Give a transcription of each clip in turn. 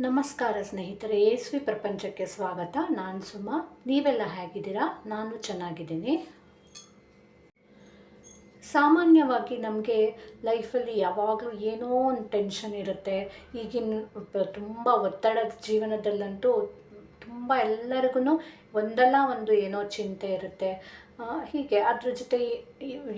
ನಮಸ್ಕಾರ ಸ್ನೇಹಿತರೆ, ಯೇಸುವಿ ಪ್ರಪಂಚಕ್ಕೆ ಸ್ವಾಗತ. ನಾನು ಸುಮಾ. ನೀವೆಲ್ಲ ಹೇಗಿದ್ದೀರಾ? ನಾನು ಚೆನ್ನಾಗಿದ್ದೀನಿ. ಸಾಮಾನ್ಯವಾಗಿ ನಮಗೆ ಲೈಫಲ್ಲಿ ಯಾವಾಗಲೂ ಏನೋ ಒಂದು ಟೆನ್ಷನ್ ಇರುತ್ತೆ. ಈಗಿನ ತುಂಬ ಒತ್ತಡದ ಜೀವನದಲ್ಲಂತೂ ತುಂಬ ಎಲ್ಲರಿಗೂ ಒಂದಲ್ಲ ಒಂದು ಏನೋ ಚಿಂತೆ ಇರುತ್ತೆ. ಹೀಗೆ ಅದ್ರ ಜೊತೆ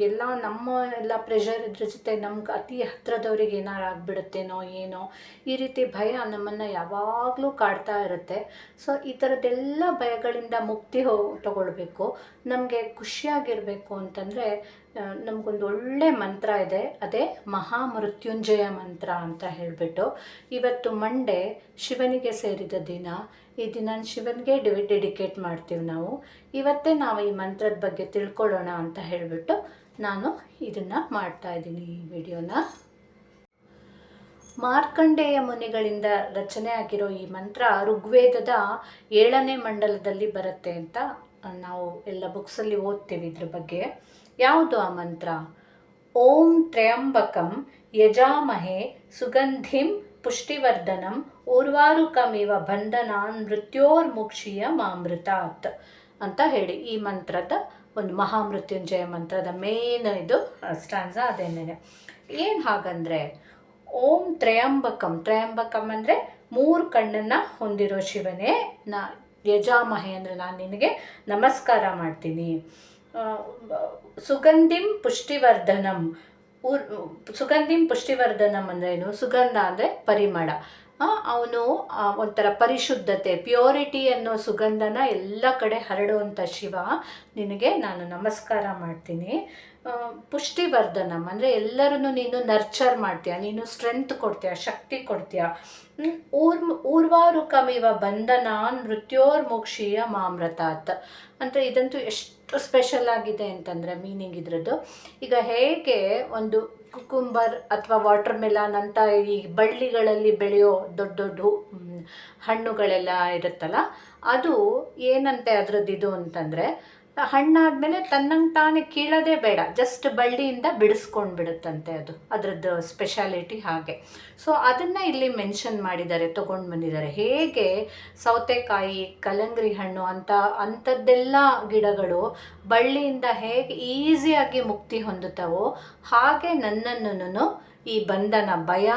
ಎಲ್ಲ ನಮ್ಮ ಎಲ್ಲ ಪ್ರೆಷರ್ ಇದ್ರ ಜೊತೆ ನಮ್ಗೆ ಅತಿ ಹತ್ತಿರದವ್ರಿಗೆ ಏನಾರು ಆಗಿಬಿಡುತ್ತೇನೋ ಏನೋ, ಈ ರೀತಿ ಭಯ ನಮ್ಮನ್ನು ಯಾವಾಗಲೂ ಕಾಡ್ತಾ ಇರುತ್ತೆ. ಸೊ ಈ ಥರದ್ದೆಲ್ಲ ಭಯಗಳಿಂದ ಮುಕ್ತಿ ತಗೊಳ್ಬೇಕು, ನಮಗೆ ಖುಷಿಯಾಗಿರಬೇಕು ಅಂತಂದರೆ ನಮಗೊಂದು ಒಳ್ಳೆ ಮಂತ್ರ ಇದೆ. ಅದೇ ಮಹಾಮೃತ್ಯುಂಜಯ ಮಂತ್ರ ಅಂತ ಹೇಳಿಬಿಟ್ಟು. ಇವತ್ತು ಮಂಡೇ, ಶಿವನಿಗೆ ಸೇರಿದ ದಿನ. ಈ ದಿನ ಶಿವನಿಗೆ ಡೆಡಿಕೇಟ್ ಮಾಡ್ತೀವಿ ನಾವು. ಇವತ್ತೇ ನಾವು ಈ ಮಂತ್ರದ ಬಗ್ಗೆ ತಿಳ್ಕೊಳ್ಳೋಣ ಅಂತ ಹೇಳಿಬಿಟ್ಟು ನಾನು ಇದನ್ನು ಮಾಡ್ತಾಯಿದ್ದೀನಿ, ಈ ವಿಡಿಯೋನ. ಮಾರ್ಕಂಡೇಯ ಮುನಿಗಳಿಂದ ರಚನೆ ಆಗಿರೋ ಈ ಮಂತ್ರ ಋಗ್ವೇದದ 7ನೇ ಮಂಡಲದಲ್ಲಿ ಬರುತ್ತೆ ಅಂತ ನಾವು ಎಲ್ಲ ಬುಕ್ಸಲ್ಲಿ ಓದ್ತೀವಿ ಇದ್ರ ಬಗ್ಗೆ. ಯಾವುದು ಆ ಮಂತ್ರ? ಓಂ ತ್ರ್ಯಂಬಕಂ ಯಜಾಮಹೇ ಸುಗಂಧಿಂ ಪುಷ್ಟಿವರ್ಧನಂ ಊರ್ವಾರುಕಮಿವ ಬಂಧನಾನ್ ಮೃತ್ಯೋರ್ಮುಕ್ಷೀಯ ಮಾಮೃತಾತ್ ಅಂತ ಹೇಳಿ ಈ ಮಂತ್ರದ ಒಂದು ಮಹಾಮೃತ್ಯುಂಜಯ ಮಂತ್ರದ ಮೇನ್ ಇದು ಸ್ಟಾನ್ಸ ಅದೇನೇನೆ. ಏನು ಹಾಗಂದರೆ, ಓಂ ತ್ರ್ಯಂಬಕಂ ಅಂದರೆ 3 ಕಣ್ಣನ್ನು ಹೊಂದಿರೋ ಶಿವನೇ, ಯಜಾಮಹೆ ಅಂದರೆ ನಾನು ನಿನಗೆ ನಮಸ್ಕಾರ ಮಾಡ್ತೀನಿ. ಸುಗಂಧಿಂ ಪುಷ್ಟಿವರ್ಧನಂ ಅಂದರೆ ಏನು? ಸುಗಂಧ ಅಂದರೆ ಪರಿಮಳ. ಅವನು ಒಂಥರ ಪರಿಶುದ್ಧತೆ, ಪ್ಯೂರಿಟಿ ಅನ್ನೋ ಸುಗಂಧನ ಎಲ್ಲ ಕಡೆ ಹರಡುವಂಥ ಶಿವ, ನಿನಗೆ ನಾನು ನಮಸ್ಕಾರ ಮಾಡ್ತೀನಿ. ಪುಷ್ಟಿವರ್ಧನಂ ಅಂದರೆ ಎಲ್ಲರೂ ನೀನು ನರ್ಚರ್ ಮಾಡ್ತೀಯ, ನೀನು ಸ್ಟ್ರೆಂತ್ ಕೊಡ್ತೀಯ, ಶಕ್ತಿ ಕೊಡ್ತೀಯ. ಊರ್ವಾರುಕಮಿವ ಬಂಧನಾನ್ ಮೃತ್ಯೋರ್ಮುಕ್ಷೀಯ ಮಾಮೃತಾತ್ ಅಂದರೆ ಇದಂತೂ ಎಷ್ಟು ಸ್ಪೆಷಲ್ ಆಗಿದೆ ಅಂತಂದರೆ ಮೀನಿಂಗ್ ಇದ್ರದ್ದು. ಈಗ ಹೇಗೆ ಒಂದು ಕುಕುಂಬರ್ ಅಥವಾ ವಾಟರ್ ಮೆಲಾನ್ ಅಂತ ಈ ಬಳ್ಳಿಗಳಲ್ಲಿ ಬೆಳೆಯೋ ದೊಡ್ಡ ದೊಡ್ಡ ಹಣ್ಣುಗಳೆಲ್ಲ ಇರುತ್ತಲ್ಲ, ಅದು ಏನಂತೆ ಅದರದ್ದು ಇದು ಅಂತಂದರೆ, ಹಣ್ಣಾದಮೇಲೆ ತನ್ನಂಗೆ ತಾನೇ ಕೀಳೋದೇ ಬೇಡ, ಜಸ್ಟ್ ಬಳ್ಳಿಯಿಂದ ಬಿಡಿಸ್ಕೊಂಡು ಬಿಡುತ್ತಂತೆ. ಅದರದ್ದು ಸ್ಪೆಷಾಲಿಟಿ ಹಾಗೆ. ಸೊ ಅದನ್ನು ಇಲ್ಲಿ ಮೆನ್ಷನ್ ಮಾಡಿದ್ದಾರೆ, ತೊಗೊಂಡು ಬಂದಿದ್ದಾರೆ. ಹೇಗೆ ಸೌತೆಕಾಯಿ, ಕಲ್ಲಂಗಡಿ ಹಣ್ಣು ಅಂಥದ್ದೆಲ್ಲ ಗಿಡಗಳು ಬಳ್ಳಿಯಿಂದ ಹೇಗೆ ಈಸಿಯಾಗಿ ಮುಕ್ತಿ ಹೊಂದುತ್ತವೋ, ಹಾಗೆ ನನ್ನನ್ನು ಈ ಬಂಧನ, ಭಯ,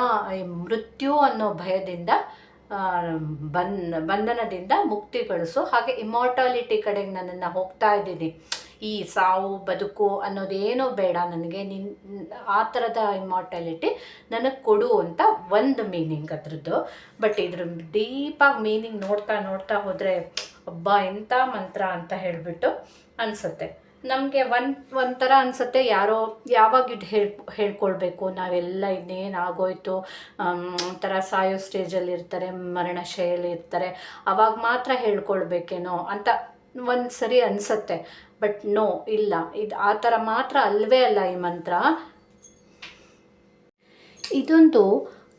ಮೃತ್ಯು ಅನ್ನೋ ಭಯದಿಂದ ಬಂಧನದಿಂದ ಮುಕ್ತಿಗೊಳಿಸು. ಹಾಗೆ ಇಮಾರ್ಟಾಲಿಟಿ ಕಡೆಗೆ ನನ್ನನ್ನು ಹೋಗ್ತಾ ಇದ್ದೀನಿ. ಈ ಸಾವು ಬದುಕು ಅನ್ನೋದೇನೋ ಬೇಡ ನನಗೆ, ಆ ಥರದ ಇಮಾರ್ಟಾಲಿಟಿ ನನಗೆ ಕೊಡು ಅಂತ ಒಂದು ಮೀನಿಂಗ್ ಅದ್ರದ್ದು. ಬಟ್ ಇದ್ರ ಡೀಪಾಗಿ ಮೀನಿಂಗ್ ನೋಡ್ತಾ ಹೋದರೆ ಅಬ್ಬಾ ಎಂಥ ಮಂತ್ರ ಅಂತ ಹೇಳಿಬಿಟ್ಟು ಅನಿಸುತ್ತೆ. ನಮಗೆ ಒಂಥರ ಅನಿಸುತ್ತೆ, ಯಾವಾಗ ಇದು ಹೇಳ್ಕೊಳ್ಬೇಕು, ನಾವೆಲ್ಲ ಇನ್ನೇನು ಆಗೋಯ್ತು, ಒಂಥರ ಸಾಯೋ ಸ್ಟೇಜಲ್ಲಿ ಇರ್ತಾರೆ, ಮರಣಶೈಲಿ ಇರ್ತಾರೆ, ಅವಾಗ ಮಾತ್ರ ಹೇಳ್ಕೊಳ್ಬೇಕೇನೋ ಅಂತ ಒಂದು ಸರಿ ಅನಿಸುತ್ತೆ. ಬಟ್ ನೋ, ಇಲ್ಲ, ಇದು ಆ ಥರ ಮಾತ್ರ ಅಲ್ಲವೇ ಅಲ್ಲ. ಈ ಮಂತ್ರ ಇದೊಂದು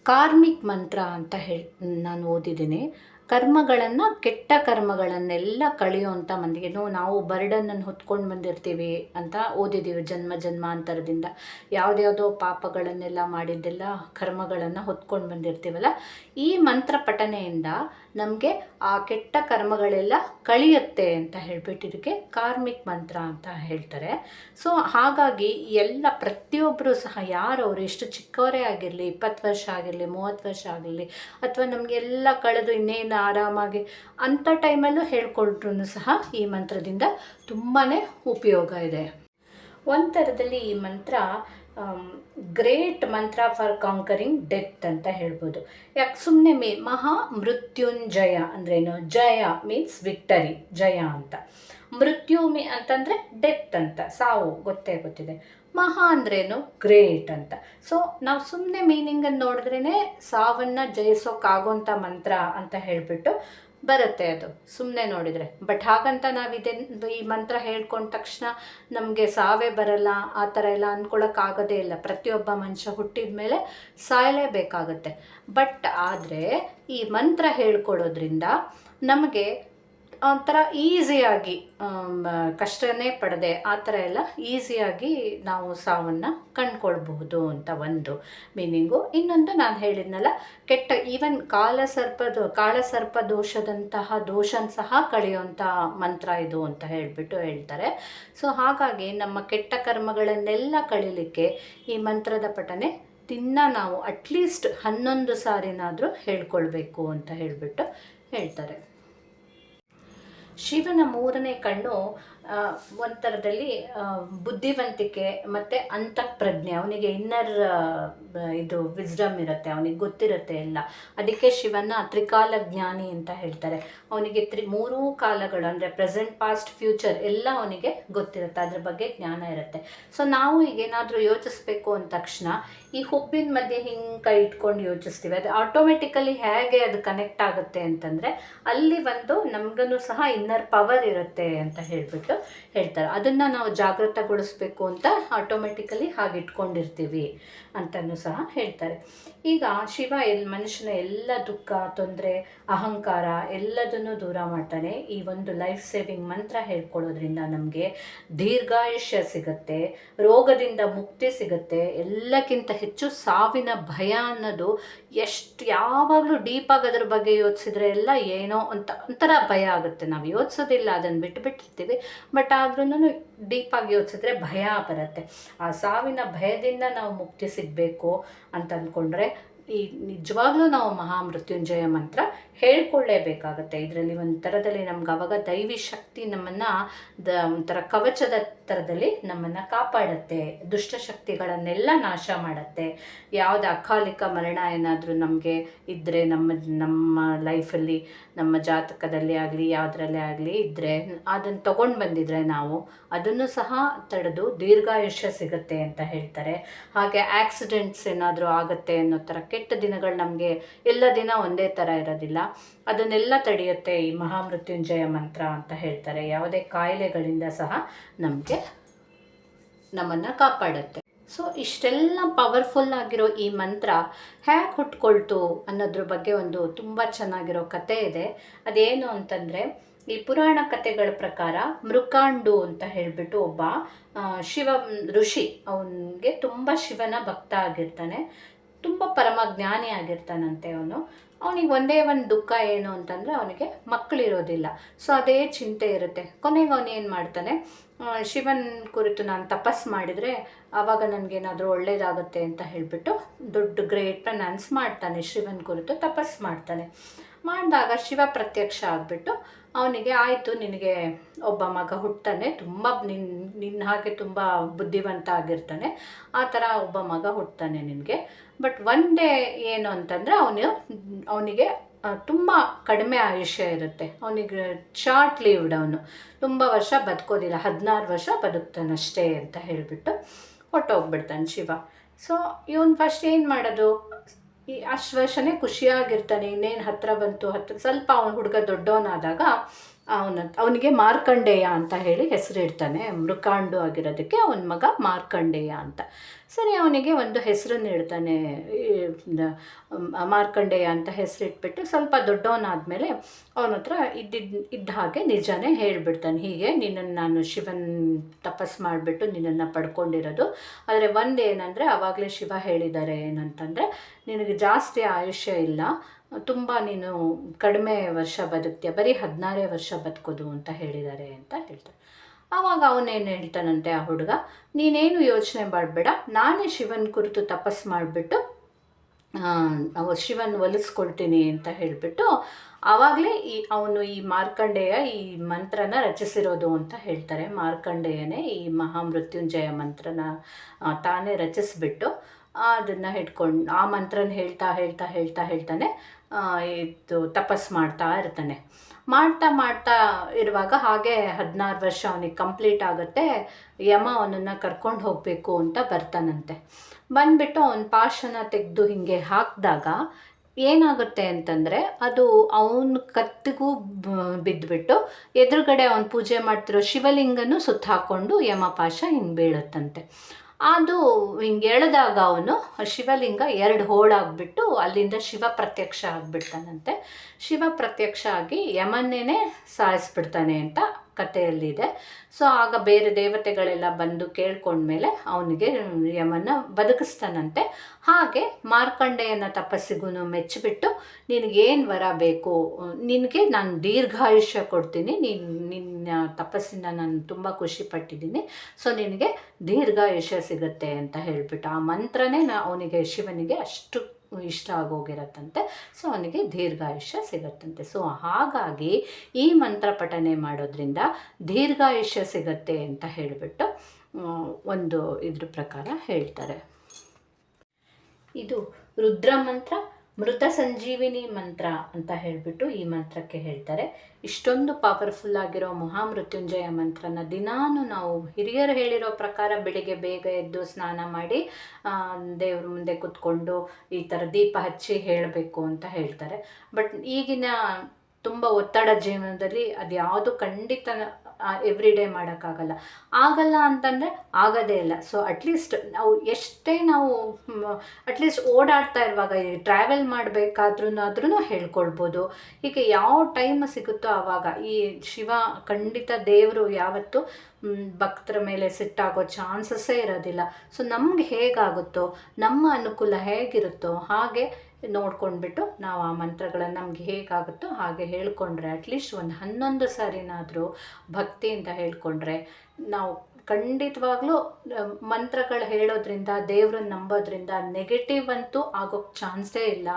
ಕಾರ್ಮಿಕ್ ಮಂತ್ರ ಅಂತ ನಾನು ಓದಿದ್ದೀನಿ. ಕೆಟ್ಟ ಕರ್ಮಗಳನ್ನೆಲ್ಲ ಕಳೆಯುವಂಥ ಮಂದಿಗೆ, ನಾವು ಬರ್ಡನನ್ನು ಹೊತ್ಕೊಂಡು ಬಂದಿರ್ತೀವಿ ಅಂತ ಓದಿದ್ದೀವಿ. ಜನ್ಮಾಂತರದಿಂದ ಯಾವುದ್ಯಾವುದೋ ಪಾಪಗಳನ್ನೆಲ್ಲ ಮಾಡಿದ್ದೆಲ್ಲ ಕರ್ಮಗಳನ್ನು ಹೊತ್ಕೊಂಡು ಬಂದಿರ್ತೀವಲ್ಲ, ಈ ಮಂತ್ರ ಪಠನೆಯಿಂದ ನಮಗೆ ಆ ಕೆಟ್ಟ ಕರ್ಮಗಳೆಲ್ಲ ಕಳೆಯುತ್ತೆ ಅಂತ ಹೇಳ್ಬಿಟ್ಟು ಇದಕ್ಕೆ ಕಾರ್ಮಿಕ್ ಮಂತ್ರ ಅಂತ ಹೇಳ್ತಾರೆ. ಸೊ ಹಾಗಾಗಿ ಪ್ರತಿಯೊಬ್ಬರು ಸಹ, ಯಾರವರು ಎಷ್ಟು ಚಿಕ್ಕವರೇ ಆಗಿರಲಿ, 20 ವರ್ಷ ಆಗಿರಲಿ, 30 ವರ್ಷ ಆಗಿರಲಿ, ಅಥವಾ ನಮಗೆಲ್ಲ ಕಳೆದು ಇನ್ನೇನು ಆರಾಮಾಗಿ ಅಂಥ ಟೈಮಲ್ಲೂ ಹೇಳ್ಕೊಳ್ರೂ ಸಹ ಈ ಮಂತ್ರದಿಂದ ತುಂಬಾ ಉಪಯೋಗ ಇದೆ. ಒಂಥರದಲ್ಲಿ ಈ ಮಂತ್ರ ಗ್ರೇಟ್ ಮಂತ್ರ ಫಾರ್ ಕಾಂಕರಿಂಗ್ ಡೆತ್ ಅಂತ ಹೇಳ್ಬೋದು. ಯಾಕೆ ಸುಮ್ಮನೆ ಮಹಾ ಮೃತ್ಯುಂಜಯ ಅಂದ್ರೇನು? ಜಯ ಮೀನ್ಸ್ ವಿಕ್ಟರಿ, ಜಯ ಅಂತ. ಮೃತ್ಯು ಅಂತಂದರೆ ಡೆತ್ ಅಂತ, ಸಾವು, ಗೊತ್ತಿದೆ. ಮಹಾ ಅಂದ್ರೇನು? ಗ್ರೇಟ್ ಅಂತ. ಸೊ ನಾವು ಸುಮ್ಮನೆ ಮೀನಿಂಗನ್ನು ನೋಡಿದ್ರೇ ಸಾವನ್ನು ಜಯಿಸೋಕ್ಕಾಗೋಂಥ ಮಂತ್ರ ಅಂತ ಹೇಳಿಬಿಟ್ಟು ಬರುತ್ತೆ ಅದು, ಸುಮ್ಮನೆ ನೋಡಿದರೆ. ಬಟ್ ಹಾಗಂತ ಈ ಮಂತ್ರ ಹೇಳ್ಕೊಂಡ ತಕ್ಷಣ ನಮಗೆ ಸಾವೇ ಬರಲ್ಲ ಆ ಥರ ಎಲ್ಲ ಅಂದ್ಕೊಳ್ಳೋಕ್ಕಾಗೋದೇ ಇಲ್ಲ. ಪ್ರತಿಯೊಬ್ಬ ಮನುಷ್ಯ ಹುಟ್ಟಿದ ಮೇಲೆ ಸಾಯಲೇಬೇಕಾಗತ್ತೆ. ಬಟ್ ಆದರೆ ಈ ಮಂತ್ರ ಹೇಳ್ಕೊಡೋದ್ರಿಂದ ನಮಗೆ ಒಂಥರ ಈಸಿಯಾಗಿ ಕಷ್ಟನೇ ಪಡದೆ ಆ ಥರ ಎಲ್ಲ ಈಸಿಯಾಗಿ ನಾವು ಸಾವನ್ನು ಕಂಡ್ಕೊಳ್ಬಹುದು ಅಂತ ಒಂದು ಮೀನಿಂಗು. ಇನ್ನೊಂದು ನಾನು ಹೇಳಿದ್ನಲ್ಲ, ಕೆಟ್ಟ ಈವನ್ ಕಾಳಸರ್ಪ ದೋಷದಂತಹ ದೋಷನ ಸಹ ಕಳೆಯುವಂಥ ಮಂತ್ರ ಇದು ಅಂತ ಹೇಳ್ತಾರೆ. ಸೊ ಹಾಗಾಗಿ ನಮ್ಮ ಕೆಟ್ಟ ಕರ್ಮಗಳನ್ನೆಲ್ಲ ಕಳೀಲಿಕ್ಕೆ ಈ ಮಂತ್ರದ ಪಠನೆ ನಾವು ಅಟ್ಲೀಸ್ಟ್ 11 ಸಾರಿನಾದರೂ ಹೇಳ್ಕೊಳ್ಬೇಕು ಅಂತ ಹೇಳ್ತಾರೆ. ಶಿವನ 3ನೇ ಕಣ್ಣು ಒಂಥರದಲ್ಲಿ ಬುದ್ಧಿವಂತಿಕೆ ಮತ್ತು ಅಂತಃಪ್ರಜ್ಞೆ, ಅವನಿಗೆ ಇನ್ನರ್ ಇದು ವಿಸ್ಡಮ್ ಇರುತ್ತೆ, ಅವನಿಗೆ ಗೊತ್ತಿರುತ್ತೆ ಎಲ್ಲ. ಅದಕ್ಕೆ ಶಿವನ ತ್ರಿಕಾಲ ಜ್ಞಾನಿ ಅಂತ ಹೇಳ್ತಾರೆ. ಅವನಿಗೆ 3 ಕಾಲಗಳು ಅಂದರೆ ಪ್ರೆಸೆಂಟ್, ಪಾಸ್ಟ್, ಫ್ಯೂಚರ್ ಎಲ್ಲ ಅವನಿಗೆ ಗೊತ್ತಿರುತ್ತೆ, ಅದ್ರ ಬಗ್ಗೆ ಜ್ಞಾನ ಇರುತ್ತೆ. ಸೊ ನಾವು ಈಗೇನಾದರೂ ಯೋಚಿಸ್ಬೇಕು ಅಂದ ತಕ್ಷಣ ಈ ಹುಬ್ಬಿನ ಮಧ್ಯೆ ಹಿಂಗೆ ಕೈ ಇಟ್ಕೊಂಡು ಯೋಚಿಸ್ತೀವಿ, ಅದು ಆಟೋಮೆಟಿಕಲಿ ಹೇಗೆ ಅದು ಕನೆಕ್ಟ್ ಆಗುತ್ತೆ ಅಂತಂದರೆ ಅಲ್ಲಿ ಒಂದು ನಮಗೂ ಸಹ ಇನ್ನರ್ ಪವರ್ ಇರುತ್ತೆ ಅಂತ ಹೇಳ್ತಾರೆ. ಅದನ್ನು ನಾವು ಜಾಗೃತಗೊಳಿಸ್ಬೇಕು ಅಂತ ಆಟೋಮೆಟಿಕಲಿ ಹಾಗೆ ಇಟ್ಕೊಂಡಿರ್ತೀವಿ ಅಂತಲೂ ಸಹ ಹೇಳ್ತಾರೆ. ಈಗ ಶಿವ ಮನುಷ್ಯನ ಎಲ್ಲ ದುಃಖ, ತೊಂದರೆ, ಅಹಂಕಾರ ಎಲ್ಲದನ್ನು ದೂರ ಮಾಡ್ತಾನೆ. ಈ ಒಂದು ಲೈಫ್ ಸೇವಿಂಗ್ ಮಂತ್ರ ಹೇಳ್ಕೊಳ್ಳೋದ್ರಿಂದ ನಮಗೆ ದೀರ್ಘಾಯುಷ್ಯ ಸಿಗುತ್ತೆ, ರೋಗದಿಂದ ಮುಕ್ತಿ ಸಿಗುತ್ತೆ. ಎಲ್ಲಕ್ಕಿಂತ ಹೆಚ್ಚು ಸಾವಿನ ಭಯ ಅನ್ನೋದು ಯಾವಾಗಲೂ ಡೀಪಾಗಿ ಅದ್ರ ಬಗ್ಗೆ ಯೋಚಿಸಿದ್ರೆ ಎಲ್ಲ ಏನೋ ಒಂಥರ ಭಯ ಆಗುತ್ತೆ. ನಾವು ಯೋಚಿಸೋದಿಲ್ಲ, ಅದನ್ನು ಬಿಟ್ಟಿರ್ತೀವಿ, ಬಟ್ ಆದ್ರೂ ಡೀಪಾಗಿ ಯೋಚಿಸಿದ್ರೆ ಭಯ ಬರುತ್ತೆ. ಆ ಸಾವಿನ ಭಯದಿಂದ ನಾವು ಮುಕ್ತಿ ಸಿಗಬೇಕು ಅಂತ ಅಂದ್ಕೊಂಡ್ರೆ ಈ ನಿಜವಾಗ್ಲೂ ನಾವು ಮಹಾಮೃತ್ಯುಂಜಯ ಮಂತ್ರ ಹೇಳ್ಕೊಳ್ಳೇಬೇಕಾಗತ್ತೆ. ಇದರಲ್ಲಿ ಒಂಥರದಲ್ಲಿ ನಮ್ಗೆ ಅವಾಗ ದೈವಿ ಶಕ್ತಿ ನಮ್ಮನ್ನು ಒಂಥರ ಕವಚದ ಥರದಲ್ಲಿ ನಮ್ಮನ್ನು ಕಾಪಾಡುತ್ತೆ, ದುಷ್ಟಶಕ್ತಿಗಳನ್ನೆಲ್ಲ ನಾಶ ಮಾಡುತ್ತೆ. ಯಾವುದು ಅಕಾಲಿಕ ಮರಣ ಏನಾದರೂ ನಮಗೆ ಇದ್ದರೆ ನಮ್ಮ ಲೈಫಲ್ಲಿ, ನಮ್ಮ ಜಾತಕದಲ್ಲಿ ಆಗಲಿ ಯಾವುದರಲ್ಲೇ ಆಗಲಿ ಇದ್ದರೆ ಅದನ್ನು ತೊಗೊಂಡು ಬಂದಿದ್ರೆ ನಾವು ಅದನ್ನು ಸಹ ತಡೆದು ದೀರ್ಘಾಯುಷ್ಯ ಸಿಗುತ್ತೆ ಅಂತ ಹೇಳ್ತಾರೆ. ಹಾಗೆ ಆಕ್ಸಿಡೆಂಟ್ಸ್ ಏನಾದರೂ ಆಗುತ್ತೆ ಅನ್ನೋ ಥರ ಕೆಟ್ಟ ದಿನಗಳು ನಮಗೆ ಎಲ್ಲ ದಿನ ಒಂದೇ ಥರ ಇರೋದಿಲ್ಲ, ಅದನ್ನೆಲ್ಲ ತಡೆಯುತ್ತೆ ಈ ಮಹಾಮೃತ್ಯುಂಜಯ ಮಂತ್ರ ಅಂತ ಹೇಳ್ತಾರೆ. ಯಾವುದೇ ಕಾಯಿಲೆಗಳಿಂದ ಸಹ ನಮ್ಮನ್ನು ಕಾಪಾಡುತ್ತೆ. ಸೊ ಇಷ್ಟೆಲ್ಲ ಪವರ್ಫುಲ್ ಆಗಿರೋ ಈ ಮಂತ್ರ ಹೇಗೆ ಹುಟ್ಕೊಳ್ತು ಅನ್ನೋದ್ರ ಬಗ್ಗೆ ಒಂದು ತುಂಬ ಚೆನ್ನಾಗಿರೋ ಕತೆ ಇದೆ. ಅದೇನು ಅಂತಂದರೆ, ಈ ಪುರಾಣ ಕಥೆಗಳ ಪ್ರಕಾರ ಮೃಕಾಂಡು ಅಂತ ಹೇಳಿಬಿಟ್ಟು ಒಬ್ಬ ಶಿವ ಋಷಿ, ಅವನಿಗೆ ತುಂಬ ಶಿವನ ಭಕ್ತ ಆಗಿರ್ತಾನೆ, ತುಂಬ ಪರಮ ಜ್ಞಾನಿ ಆಗಿರ್ತಾನಂತೆ. ಅವನಿಗೆ ಒಂದೇ ಒಂದು ದುಃಖ ಏನು ಅಂತಂದರೆ ಅವನಿಗೆ ಮಕ್ಕಳಿರೋದಿಲ್ಲ. ಸೊ ಅದೇ ಚಿಂತೆ ಇರುತ್ತೆ. ಕೊನೆಗೆ ಅವನೇನು ಮಾಡ್ತಾನೆ, ಶಿವನ ಕುರಿತು ನಾನು ತಪಸ್ಸು ಮಾಡಿದರೆ ಆವಾಗ ನನಗೇನಾದರೂ ಒಳ್ಳೆಯದಾಗುತ್ತೆ ಅಂತ ಹೇಳಿಬಿಟ್ಟು ದೊಡ್ಡ ಗ್ರೇಟ್ ಪ್ಲಾನ್ಸ್ ಮಾಡ್ತಾನೆ. ಶಿವನ ಕುರಿತು ತಪಸ್ಸು ಮಾಡಿದಾಗ ಶಿವ ಪ್ರತ್ಯಕ್ಷ ಆಗಿಬಿಟ್ಟು ಅವನಿಗೆ, ಆಯಿತು ನಿನಗೆ ಒಬ್ಬ ಮಗ ಹುಟ್ತಾನೆ, ತುಂಬ ನಿನ್ನ ಹಾಗೆ ತುಂಬ ಬುದ್ಧಿವಂತ ಆಗಿರ್ತಾನೆ, ಆ ಥರ ಒಬ್ಬ ಮಗ ಹುಟ್ತಾನೆ ನಿನಗೆ. ಬಟ್ ಒನ್ ಡೇ ಏನು ಅಂತಂದರೆ ಅವನಿಗೆ ತುಂಬ ಕಡಿಮೆ ಆಯುಷ್ಯ ಇರುತ್ತೆ, ಅವನಿಗೆ ಶಾರ್ಟ್ ಲೀವ್ಡ್, ಅವನು ತುಂಬ ವರ್ಷ ಬದುಕೋದಿಲ್ಲ, 16 ವರ್ಷ ಬದುಕ್ತಾನಷ್ಟೇ ಅಂತ ಹೇಳಿಬಿಟ್ಟು ಹೊಟ್ಟೋಗ್ಬಿಡ್ತಾನೆ ಶಿವ. ಸೊ ಇವನು ಫಸ್ಟ್ ಏನು ಮಾಡೋದು, ಅಷ್ಟು ವರ್ಷನೇ ಖುಷಿಯಾಗಿರ್ತಾನೆ. ಇನ್ನೇನು ಹತ್ತಿರ ಬಂತು, ಸ್ವಲ್ಪ ಅವನ ಹುಡುಗ ದೊಡ್ಡವನಾದಾಗ ಅವನಿಗೆ ಮಾರ್ಕಂಡೇಯ ಅಂತ ಹೇಳಿ ಹೆಸರಿಡ್ತಾನೆ. ಮೃಕಾಂಡು ಆಗಿರೋದಕ್ಕೆ ಅವನ ಮಗ ಮಾರ್ಕಂಡೇಯ ಅಂತ. ಸರಿ, ಅವನಿಗೆ ಒಂದು ಹೆಸರನ್ನು ಇಡ್ತಾನೆ, ಮಾರ್ಕಂಡೇಯ ಅಂತ ಹೆಸರಿಟ್ಬಿಟ್ಟು ಸ್ವಲ್ಪ ದೊಡ್ಡವನಾದಮೇಲೆ ಅವನ ಹತ್ರ ಇದ್ದ ಹಾಗೆ ನಿಜಾನೇ ಹೇಳಿಬಿಡ್ತಾನೆ, ಹೀಗೆ ನಿನ್ನನ್ನು ನಾನು ಶಿವನ್ ತಪಸ್ಸು ಮಾಡಿಬಿಟ್ಟು ನಿನ್ನನ್ನು ಪಡ್ಕೊಂಡಿರೋದು. ಆದರೆ ಒಂದು ಏನಂದರೆ, ಆವಾಗಲೇ ಶಿವ ಹೇಳಿದ್ದಾರೆ ಏನಂತಂದರೆ, ನಿನಗೆ ಜಾಸ್ತಿ ಆಯುಷ್ಯ ಇಲ್ಲ, ತುಂಬ ನೀನು ಕಡಿಮೆ ವರ್ಷ ಬದುಕ್ತೀಯ, ಬರೀ 16 ವರ್ಷ ಬದುಕೋದು ಅಂತ ಹೇಳಿದ್ದಾರೆ ಅಂತ ಹೇಳ್ತಾರೆ. ಆವಾಗ ಅವನೇನು ಹೇಳ್ತಾನಂತೆ, ಆ ಹುಡುಗ, ನೀನೇನು ಯೋಚನೆ ಮಾಡಬೇಡ, ನಾನೇ ಶಿವನ ಕುರಿತು ತಪಸ್ಸು ಮಾಡಿಬಿಟ್ಟು ಶಿವನ್ ಒಲಿಸ್ಕೊಳ್ತೀನಿ ಅಂತ ಹೇಳಿಬಿಟ್ಟು ಆವಾಗಲೇ ಅವನು ಈ ಮಾರ್ಕಂಡೇಯ ಈ ಮಂತ್ರನ ರಚಿಸಿರೋದು ಅಂತ ಹೇಳ್ತಾರೆ. ಮಾರ್ಕಂಡೇಯನೇ ಈ ಮಹಾಮೃತ್ಯುಂಜಯ ಮಂತ್ರನ ತಾನೇ ರಚಿಸ್ಬಿಟ್ಟು ಅದನ್ನು ಹಿಡ್ಕೊಂಡು ಆ ಮಂತ್ರನ ಹೇಳ್ತಾನೆ ತಪಸ್ಸು ಮಾಡ್ತಾ ಇರುವಾಗ ಹಾಗೆ 16 ವರ್ಷ ಅವನಿಗೆ ಕಂಪ್ಲೀಟ್ ಆಗುತ್ತೆ. ಯಮ ಅವನನ್ನು ಕರ್ಕೊಂಡು ಹೋಗಬೇಕು ಅಂತ ಬರ್ತಾನಂತೆ. ಬಂದುಬಿಟ್ಟು ಅವನ ಪಾಶನ ತೆಗೆದು ಹಿಂಗೆ ಹಾಕಿದಾಗ ಏನಾಗುತ್ತೆ ಅಂತಂದರೆ, ಅದು ಅವನ ಕತ್ತಿಗೂ ಬಿದ್ದುಬಿಟ್ಟು ಎದುರುಗಡೆ ಅವನು ಪೂಜೆ ಮಾಡ್ತಿರೋ ಶಿವಲಿಂಗನೂ ಸುತ್ತ ಹಾಕ್ಕೊಂಡು ಯಮಪಾಶ ಹಿಂಗೆ ಬೀಳುತ್ತಂತೆ. ಅದು ಹಿಂಗೆ ಎಳೆದಾಗ ಅವನು ಶಿವಲಿಂಗ 2 ಹೋಳಾಗ್ಬಿಟ್ಟು ಅಲ್ಲಿಂದ ಶಿವ ಪ್ರತ್ಯಕ್ಷ ಆಗಿಬಿಡ್ತಾನಂತೆ. ಶಿವ ಪ್ರತ್ಯಕ್ಷ ಆಗಿ ಯಮನ್ನೇ ಸಾಯಿಸ್ಬಿಡ್ತಾನೆ ಅಂತ ಕಥೆಯಲ್ಲಿದೆ. ಸೊ ಆಗ ಬೇರೆ ದೇವತೆಗಳೆಲ್ಲ ಬಂದು ಕೇಳ್ಕೊಂಡ್ಮೇಲೆ ಅವನಿಗೆ ಯಮನ ಬದುಕಿಸ್ತಾನಂತೆ. ಹಾಗೆ ಮಾರ್ಕಂಡೇಯನ ತಪಸ್ಸಿಗೂ ಮೆಚ್ಚಿಬಿಟ್ಟು ನಿನಗೇನು ವರ ಬೇಕು, ನಿನಗೆ ನಾನು ದೀರ್ಘಾಯುಷ್ಯ ಕೊಡ್ತೀನಿ, ನಿನ್ನ ತಪಸ್ಸಿಂದ ನಾನು ತುಂಬ ಖುಷಿ ಪಟ್ಟಿದ್ದೀನಿ, ಸೊ ನಿನಗೆ ದೀರ್ಘಾಯುಷ್ಯ ಸಿಗುತ್ತೆ ಅಂತ ಹೇಳಿಬಿಟ್ಟು ಆ ಮಂತ್ರನೇ ಅವನಿಗೆ ಶಿವನಿಗೆ ಅಷ್ಟು ಇಷ್ಟ ಆಗೋಗಿರತ್ತಂತೆ. ಸೊ ಅವನಿಗೆ ದೀರ್ಘಾಯುಷ್ಯ ಸಿಗತ್ತಂತೆ. ಸೊ ಹಾಗಾಗಿ ಈ ಮಂತ್ರ ಪಠನೆ ಮಾಡೋದ್ರಿಂದ ದೀರ್ಘಾಯುಷ್ಯ ಸಿಗತ್ತೆ ಅಂತ ಹೇಳಿಬಿಟ್ಟು ಒಂದು ಇದ್ರ ಪ್ರಕಾರ ಹೇಳ್ತಾರೆ. ಇದು ರುದ್ರ ಮಂತ್ರ, ಮೃತ ಸಂಜೀವಿನಿ ಮಂತ್ರ ಅಂತ ಹೇಳಿಬಿಟ್ಟು ಈ ಮಂತ್ರಕ್ಕೆ ಹೇಳ್ತಾರೆ. ಇಷ್ಟೊಂದು ಪವರ್ಫುಲ್ ಆಗಿರೋ ಮಹಾಮೃತ್ಯುಂಜಯ ಮಂತ್ರನ ದಿನಾನು ನಾವು ಹಿರಿಯರು ಹೇಳಿರೋ ಪ್ರಕಾರ ಬೆಳಿಗ್ಗೆ ಬೇಗ ಎದ್ದು ಸ್ನಾನ ಮಾಡಿ ದೇವ್ರ ಮುಂದೆ ಕೂತ್ಕೊಂಡು ಈ ಥರ ದೀಪ ಹಚ್ಚಿ ಹೇಳಬೇಕು ಅಂತ ಹೇಳ್ತಾರೆ. ಬಟ್ ಈಗಿನ ತುಂಬ ಒತ್ತಡ ಜೀವನದಲ್ಲಿ ಅದು ಯಾವುದು ಖಂಡಿತ ಎವ್ರಿ ಡೇ ಆಗಲ್ಲ ಅಂತಂದರೆ ಆಗೋದೇ ಇಲ್ಲ. ಸೊ ಅಟ್ಲೀಸ್ಟ್ ನಾವು ಅಟ್ಲೀಸ್ಟ್ ಓಡಾಡ್ತಾ ಇರುವಾಗ ಟ್ರಾವೆಲ್ ಮಾಡಬೇಕಾದ್ರೂ ಹೇಳ್ಕೊಳ್ಬೋದು. ಹೀಗೆ ಯಾವ ಟೈಮ್ ಸಿಗುತ್ತೋ ಆವಾಗ ಈ ಶಿವ ಖಂಡಿತ ದೇವರು ಯಾವತ್ತೂ ಭಕ್ತರ ಮೇಲೆ ಸಿಟ್ಟಾಗೋ ಚಾನ್ಸಸ್ಸೇ ಇರೋದಿಲ್ಲ. ಸೊ ನಮ್ಗೆ ಹೇಗಾಗುತ್ತೋ, ನಮ್ಮ ಅನುಕೂಲ ಹೇಗಿರುತ್ತೋ ಹಾಗೆ ನೋಡ್ಕೊಂಡ್ಬಿಟ್ಟು ನಾವು ಆ ಮಂತ್ರಗಳನ್ನು ನಮ್ಗೆ ಹೇಗಾಗುತ್ತೋ ಹಾಗೆ ಹೇಳ್ಕೊಂಡ್ರೆ, ಅಟ್ಲೀಸ್ಟ್ ಒಂದು 11 ಸಾರಿನಾದರೂ ಭಕ್ತಿಯಿಂದ ಹೇಳ್ಕೊಂಡ್ರೆ ನಾವು ಖಂಡಿತವಾಗ್ಲೂ ಮಂತ್ರಗಳು ಹೇಳೋದ್ರಿಂದ, ದೇವ್ರನ್ನ ನಂಬೋದ್ರಿಂದ ನೆಗೆಟಿವ್ ಅಂತೂ ಆಗೋಕ್ಕೆ ಚಾನ್ಸೇ ಇಲ್ಲ.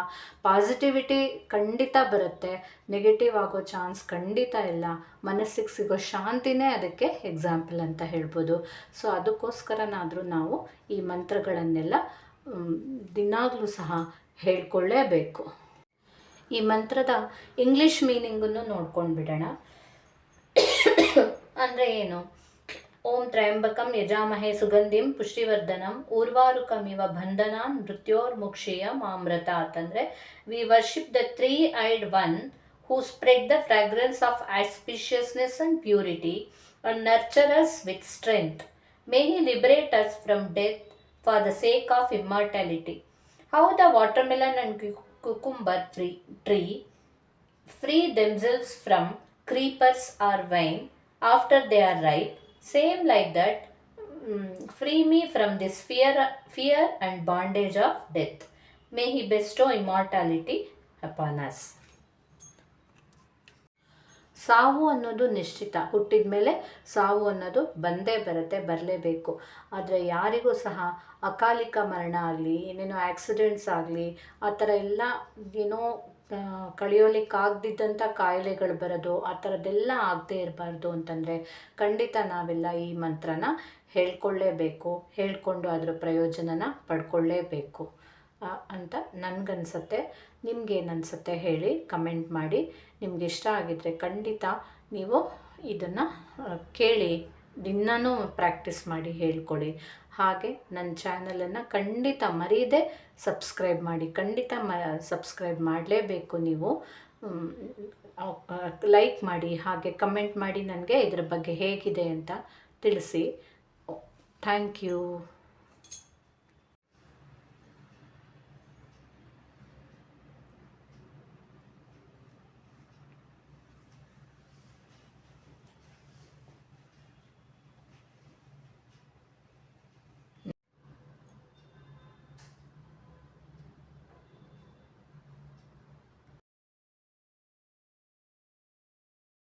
ಪಾಸಿಟಿವಿಟಿ ಖಂಡಿತ ಬರುತ್ತೆ, ನೆಗೆಟಿವ್ ಆಗೋ ಚಾನ್ಸ್ ಖಂಡಿತ ಇಲ್ಲ. ಮನಸ್ಸಿಗೆ ಸಿಗೋ ಶಾಂತಿನೇ ಅದಕ್ಕೆ ಎಕ್ಸಾಂಪಲ್ ಅಂತ ಹೇಳ್ಬೋದು. ಸೊ ಅದಕ್ಕೋಸ್ಕರನಾದರೂ ನಾವು ಈ ಮಂತ್ರಗಳನ್ನೆಲ್ಲ ದಿನಾಗಲೂ ಸಹ ಹೇಳ್ಕೊಳ್ಳೇಬೇಕು. ಈ ಮಂತ್ರದ ಇಂಗ್ಲೀಷ್ ಮೀನಿಂಗನ್ನು ನೋಡ್ಕೊಂಡು ಬಿಡೋಣ. ಅಂದರೆ ಏನು? ಓಂ ತ್ರಯಂಬಕಂ ಯಜಾಮಹೇ ಸುಗಂಧಿಂ ಪುಷ್ಟಿವರ್ಧನಂ ಊರ್ವಾರುಕಮಿವ ಬಂಧನಾನ್ ಮೃತ್ಯೋರ್ಮುಕ್ಷೀಯ ಮಾಮೃತಾತ್. ಅಂದರೆ V worship the 3-eyed one who spread the fragrance of auspiciousness and purity and nurture us with strength. May he liberate us from death for the sake of immortality. How the watermelon and cucumber tree free themselves from creepers or vine after they are ripe, same like that free me from this fear and bondage of death. May he bestow immortality upon us. ಸಾವು ಅನ್ನೋದು ನಿಶ್ಚಿತ, ಹುಟ್ಟಿದ ಮೇಲೆ ಸಾವು ಅನ್ನೋದು ಬಂದೇ ಬರಲೇಬೇಕು. ಆದರೆ ಯಾರಿಗೂ ಸಹ ಅಕಾಲಿಕ ಮರಣ ಆಗಲಿ, ಏನೇನೋ ಆಕ್ಸಿಡೆಂಟ್ಸ್ ಆಗಲಿ, ಆ ಥರ ಎಲ್ಲ ಏನೋ ಕಳೆಯೋಲಿಕ್ಕಾಗ್ದಿದ್ದಂಥ ಕಾಯಿಲೆಗಳು ಬರೋದು, ಆ ಥರದ್ದೆಲ್ಲ ಆಗದೇ ಇರಬಾರ್ದು ಅಂತಂದರೆ ಖಂಡಿತ ನಾವೆಲ್ಲ ಈ ಮಂತ್ರನ ಹೇಳ್ಕೊಳ್ಳೇಬೇಕು, ಹೇಳ್ಕೊಂಡು ಅದರ ಪ್ರಯೋಜನನ ಪಡ್ಕೊಳ್ಳೇಬೇಕು ಅಂತ ನನಗನ್ಸುತ್ತೆ. ನಿಮಗೇನನ್ಸುತ್ತೆ ಹೇಳಿ, ಕಮೆಂಟ್ ಮಾಡಿ. ನಿಮ್ಗೆ ಇಷ್ಟ ಆಗಿದ್ದರೆ ಖಂಡಿತ ನೀವು ಇದನ್ನು ಕೇಳಿ ದಿನಾನೂ ಪ್ರಾಕ್ಟೀಸ್ ಮಾಡಿ ಹೇಳ್ಕೊಳ್ಳಿ. ಹಾಗೆ ನನ್ನ ಚಾನಲನ್ನು ಖಂಡಿತ ಮರೀದೆ ಸಬ್ಸ್ಕ್ರೈಬ್ ಮಾಡಿ. ಖಂಡಿತ ಸಬ್ಸ್ಕ್ರೈಬ್ ಮಾಡಲೇಬೇಕು ನೀವು. ಲೈಕ್ ಮಾಡಿ, ಹಾಗೆ ಕಮೆಂಟ್ ಮಾಡಿ ನನಗೆ ಇದ್ರ ಬಗ್ಗೆ ಹೇಗಿದೆ ಅಂತ ತಿಳಿಸಿ. Thank you.